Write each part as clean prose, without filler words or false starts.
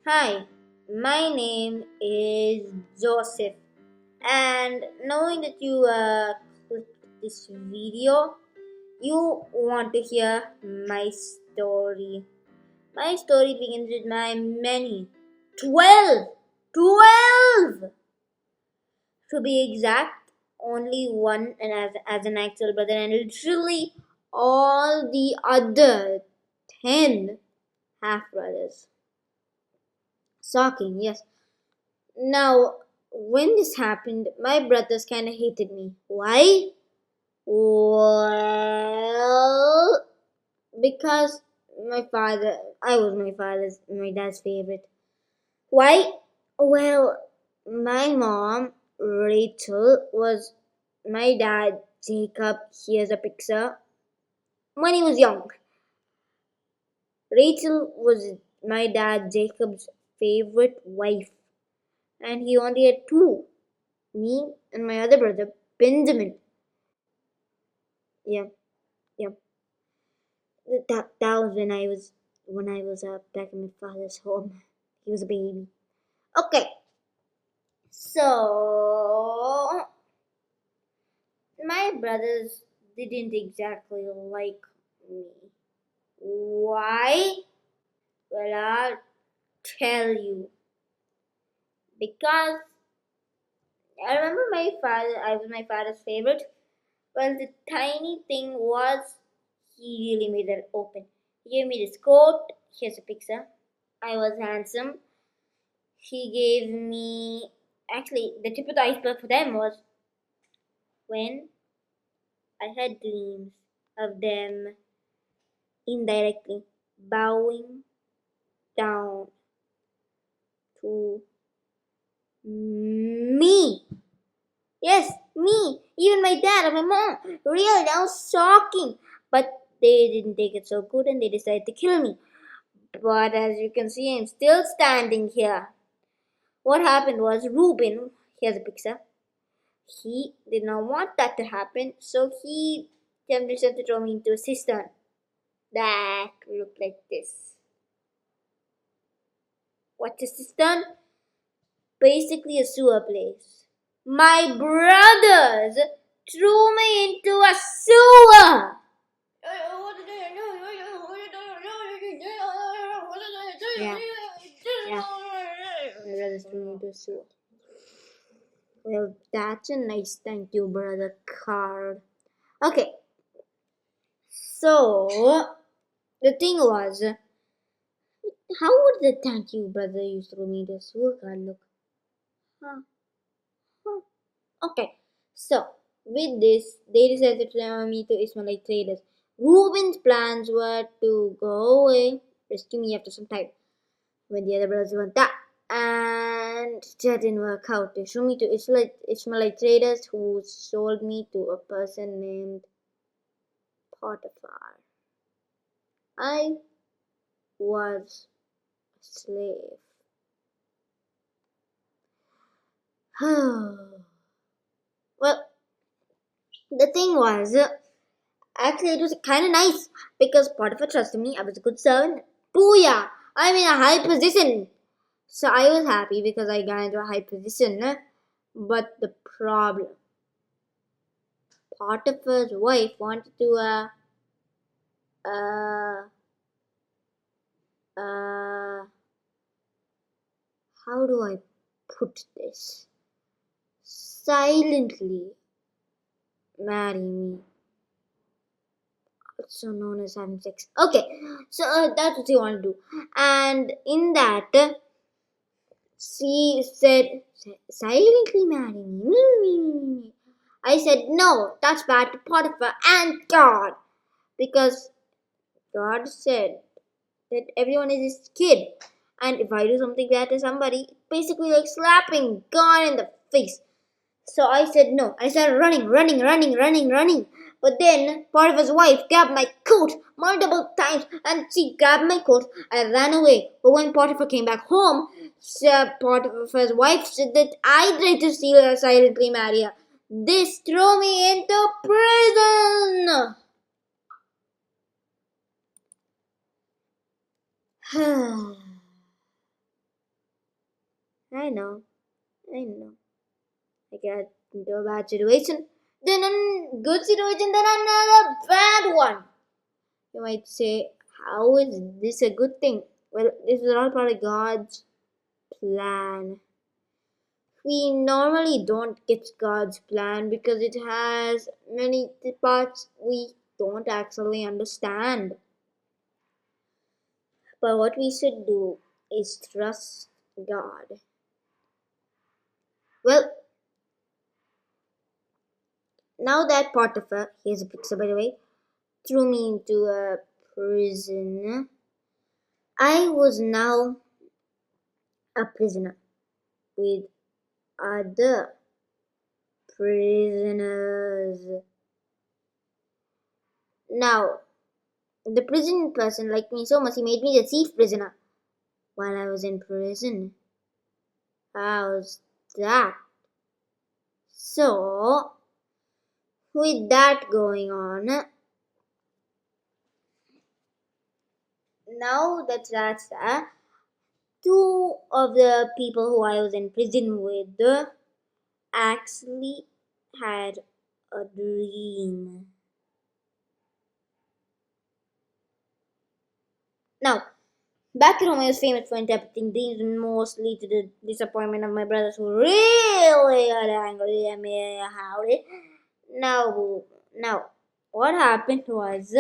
Hi, my name is Joseph, and knowing that you clicked this video, you want to hear my story. My story begins with my many 12, 12 to be exact, only one and as an actual brother, and literally all the other 10 half brothers. Shocking, yes. Now, when this happened, my brothers kind of hated me. Why? Well, because I was my dad's favorite. Why? Well, my mom, Rachel, was my dad, Jacob. Here's a picture. When he was young, Rachel was my dad, Jacob's favorite wife, and he only had two, me and my other brother, Benjamin. Yeah, yeah. That was when I was back in my father's home. He was a baby. Okay, so my brothers didn't exactly like me. Why? Well, I'll tell you. Because I remember my father. I was my father's favorite. Well, the tiny thing was he really made it open. He gave me this coat. Here's a picture. I was handsome. He gave me. Actually, the tip of the iceberg for them was when I had dreams of them indirectly bowing down to me. Yes, me. Even my dad and my mom. Really, that was shocking. But they didn't take it so good and they decided to kill me. But as you can see, I'm still standing here. What happened was Reuben, here's a picture, he did not want that to happen, so he attempted to throw me into a cistern that looked like this. What's a cistern? Basically a sewer place. My brothers threw me into a sewer! Yeah, yeah. My brothers threw me into a sewer. Well, that's a nice thank you, brother card. Okay, so the thing was, how would the thank you, brother, used to me this sewer card look? Huh, huh. Okay, so with this, they decided to turn me to Ishmaelite traders. Reuben's plans were to go away, rescue me after some time, when the other brothers went that. And that didn't work out. They sold me to Ishmaelite traders who sold me to a person named Potiphar. I was a slave. Well, the thing was, actually, it was kind of nice because Potiphar trusted me. I was a good servant. Booyah! I'm in a high position. So I was happy because I got into a high position. But the problem, Potiphar's wife wanted to uh, uh, how do I put this? Silently marry me. Also known as having sex. Okay, so that's what she wanted to do. And in that, she said, silently marry me. I said, no, that's bad to Potiphar and God. Because God said that everyone is his kid. And if I do something bad to somebody, it's basically like slapping God in the face. So I said no. I started running. But then Potiphar's wife grabbed my coat multiple times and she grabbed my coat. I ran away. But when Potiphar came back home, Potiphar's wife said that I tried to steal her silently marry her. This threw me into prison. I know. I know. I got into a bad situation, then a good situation, then another bad one. You might say, how is this a good thing? Well, this is all part of God's plan. We normally don't get God's plan because it has many parts we don't actually understand. But what we should do is trust God. Well, now that Potiphar, here's a picture by the way, threw me into a prison, I was now a prisoner with other prisoners. Now, the prison person liked me so much he made me the chief prisoner while I was in prison. How's that? So, with that going on, now that that's that, two of the people who I was in prison with actually had a dream. Now, back at home, I was famous for interpreting dreams, mostly to the disappointment of my brothers who really got angry at me. Howdy. Now, what happened was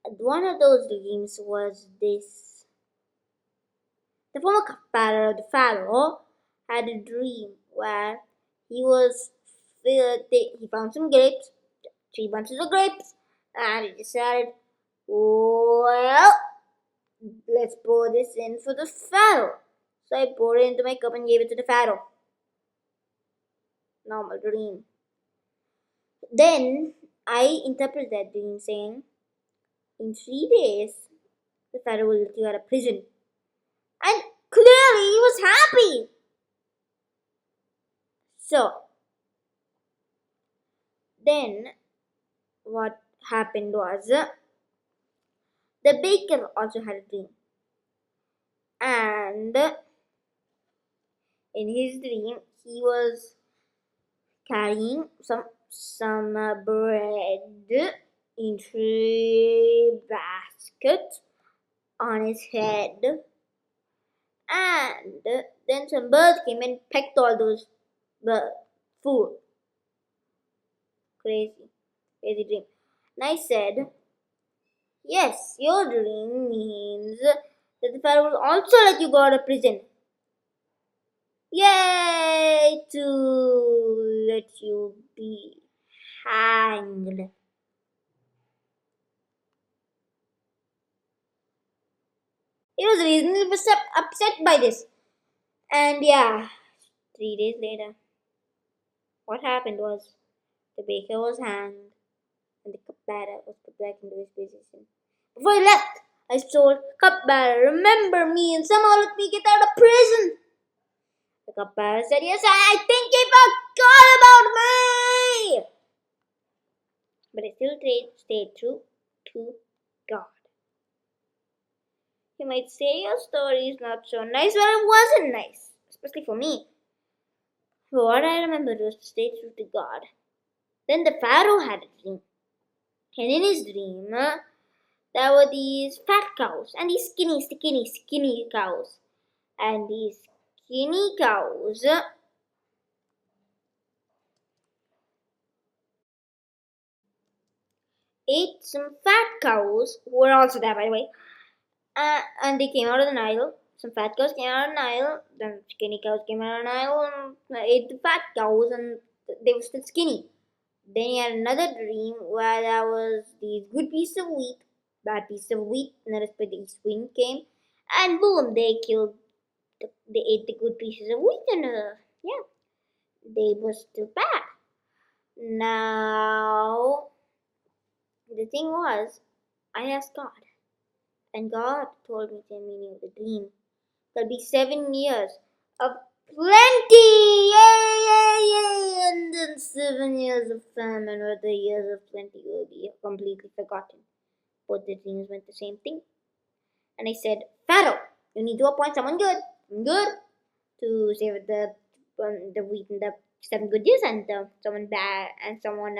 one of those dreams was this. The former cupbearer of the Pharaoh had a dream where he was he found some grapes, 3 bunches of grapes, and he decided, well, let's pour this in for the Pharaoh. So I poured it into my cup and gave it to the Pharaoh. Normal dream. Then I interpreted that dream saying, in 3 days, the Pharaoh will let you out of prison. And clearly he was happy. So, then what happened was the baker also had a dream. And in his dream, he was carrying some bread in 3 baskets on his head. And then some birds came and pecked all those food. Crazy dream. And I said, yes, your dream means that the Pharaoh will also let you go out of prison. Yay! To let you be hanged. He was reasonably upset by this. And yeah, 3 days later, what happened was the baker was hanged and the cupbearer was put back into his position. Before he left, I told cupbearer, remember me and somehow let me get out of prison. The cupbearer said, yes, I think he forgot about me. But I still stayed true to God. You might say your story is not so nice, but it wasn't nice, especially for me. But what I remembered was to stay true to God. Then the Pharaoh had a dream. And in his dream, there were these fat cows and these skinny cows. And these skinny cows ate some fat cows, who were also there by the way. And they came out of the Nile. Some fat cows came out of the Nile. Then skinny cows came out of the Nile and ate the fat cows, and they were still skinny. Then he had another dream where there was these good pieces of wheat, bad pieces of wheat, and the east wind came, and boom, they ate the good pieces of wheat, and yeah, they were still bad. Now, the thing was, I asked God, and God told me the meaning of the dream. There'll be 7 years of plenty! Yay! And then 7 years of famine, where the years of plenty will be completely forgotten. Both the dreams meant the same thing. And I said, Pharaoh, You need to appoint someone good to save the wheat in the 7 good years, and someone bad and someone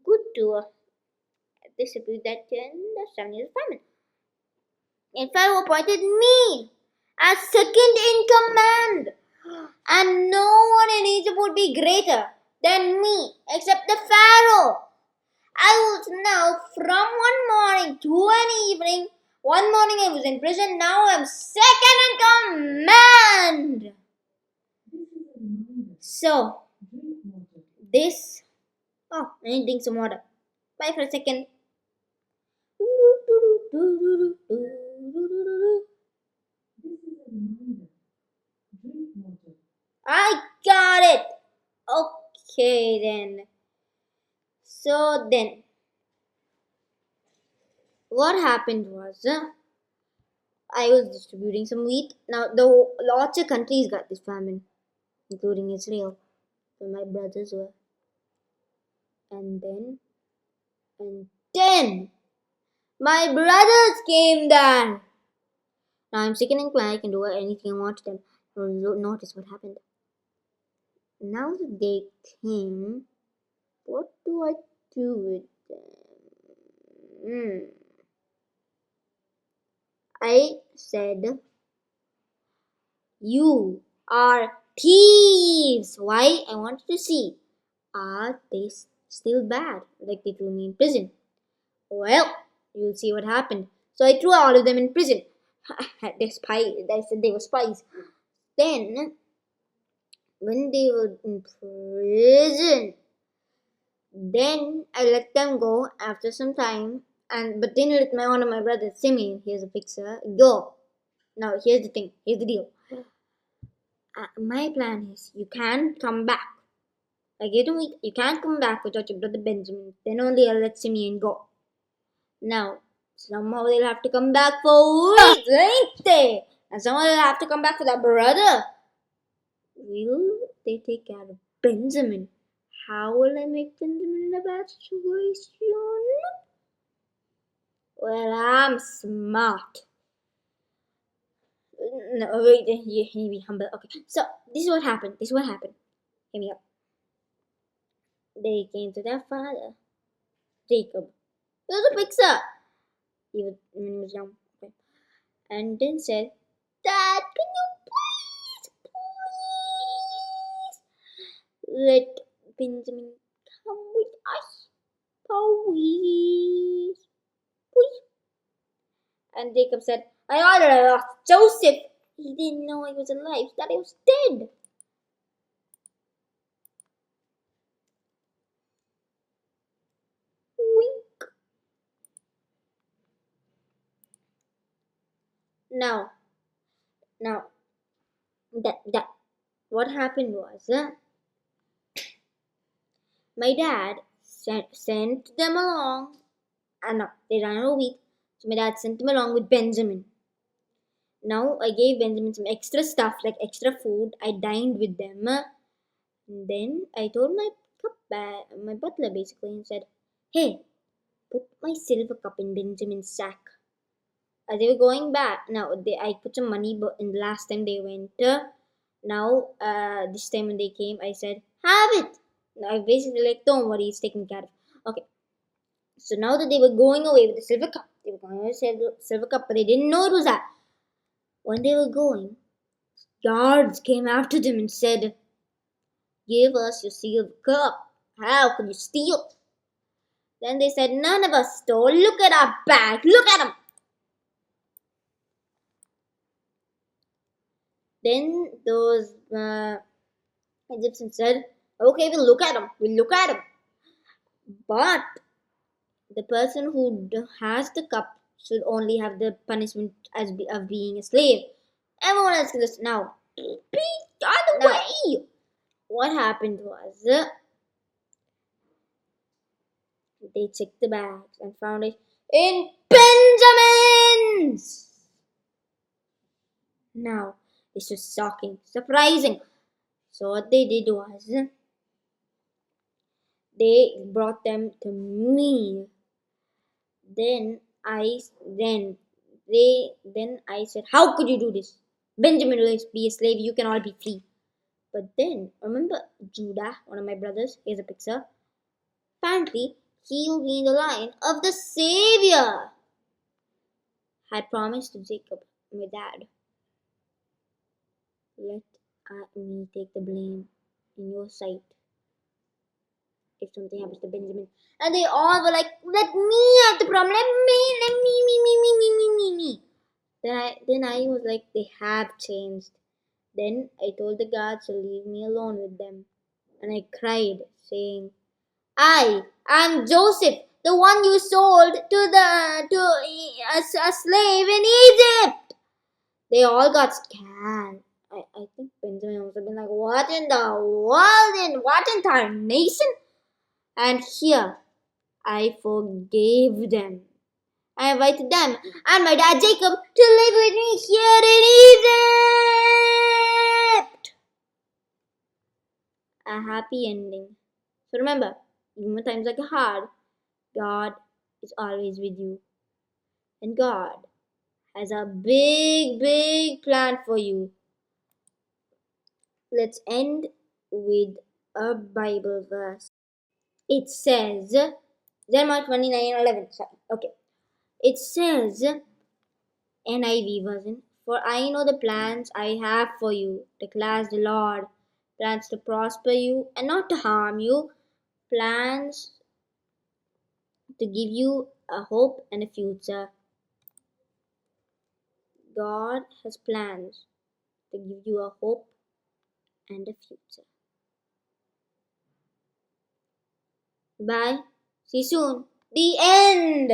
good to distribute that in the 7 years famine. And Pharaoh appointed me as second in command, and no one in Egypt would be greater than me except the Pharaoh. I was now from one morning to an evening. One morning I was in prison, now I'm second in command. So, this. Oh, I need to drink some water. Bye for a second. I got it. Okay then. So then, what happened was I was distributing some wheat. Now lots of countries got this famine, including Israel, where my brothers were. And then my brothers came there. Now I'm second in command. I can do anything I want to them. Notice what happened. Now that they came, what do I do with them? I said, you are thieves. Why? I wanted to see, are they still bad? Like they threw me in prison. Well, you'll see what happened. So I threw all of them in prison. They said they were spies. Then, when they were in prison, then I let them go after some time. But then let one of my brothers, Simeon, he's a fixer, go. Now here's the thing. Here's the deal. My plan is you can't come back. I get a week. You can't come back without your brother Benjamin. Then only I'll let Simeon go. Now, somehow they'll have to come back for weeks, ain't they? And somehow they'll have to come back for their brother. Will they take care of Benjamin? How will I make Benjamin in a bad situation? Well, I'm smart. No, wait, you need to be humble. Okay, so this is what happened. Hear me out. They came to their father, Jacob. He was a fixer. When he was young. Okay. And then said, Dad, can you please let Benjamin come with us? Please. And Jacob said, I already lost Joseph. He didn't know he was alive. He thought he was dead. Wink. Now, that what happened was, my dad sent them along. No, they ran out of wheat. So my dad sent them along with Benjamin. Now I gave Benjamin some extra stuff, like extra food. I dined with them. And then I told my butler basically and said, hey, put my silver cup in Benjamin's sack. As they were going back, I put some money in the last time they went. This time when they came, I said, have it. Now I basically like, don't worry, it's taken care of. Okay. So now that they were going away with the silver cup, but they didn't know it was that. When they were going, guards came after them and said, give us your silver cup. How could you steal? Then they said, none of us stole. Look at our bag. Look at them. Then those Egyptians said, okay, we'll look at them. But the person who has the cup should only have the punishment of being a slave. Everyone else can just now. Be out of the way. What happened was they checked the bags and found it in Benjamin's. Now this was shocking, surprising. So what they did was they brought them to me. Then Then I said, how could you do this? Benjamin will be a slave, you can all be free. But then, remember Judah, one of my brothers, here's a picture. Apparently, he'll be in the line of the Savior. I promised to Jacob, my dad, let me take the blame in your sight if something happens to Benjamin. And they all were like, let me have the problem, let me. Then I was like, they have changed. Then I told the guards to leave me alone with them. And I cried, saying, I'm Joseph, the one you sold a slave in Egypt. They all got scared. I think Benjamin must have been like, what in the world and what in tarnation? And here, I forgave them. I invited them and my dad Jacob to live with me here in Egypt. A happy ending. So remember, even when times are hard, God is always with you. And God has a big plan for you. Let's end with a Bible verse. It says, Jeremiah 29:11. Okay. It says, NIV version, for I know the plans I have for you, declares the Lord. Plans to prosper you and not to harm you. Plans to give you a hope and a future. God has plans to give you a hope and a future. Bye. See you soon. The end.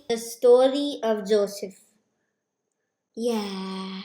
The story of Joseph. Yeah.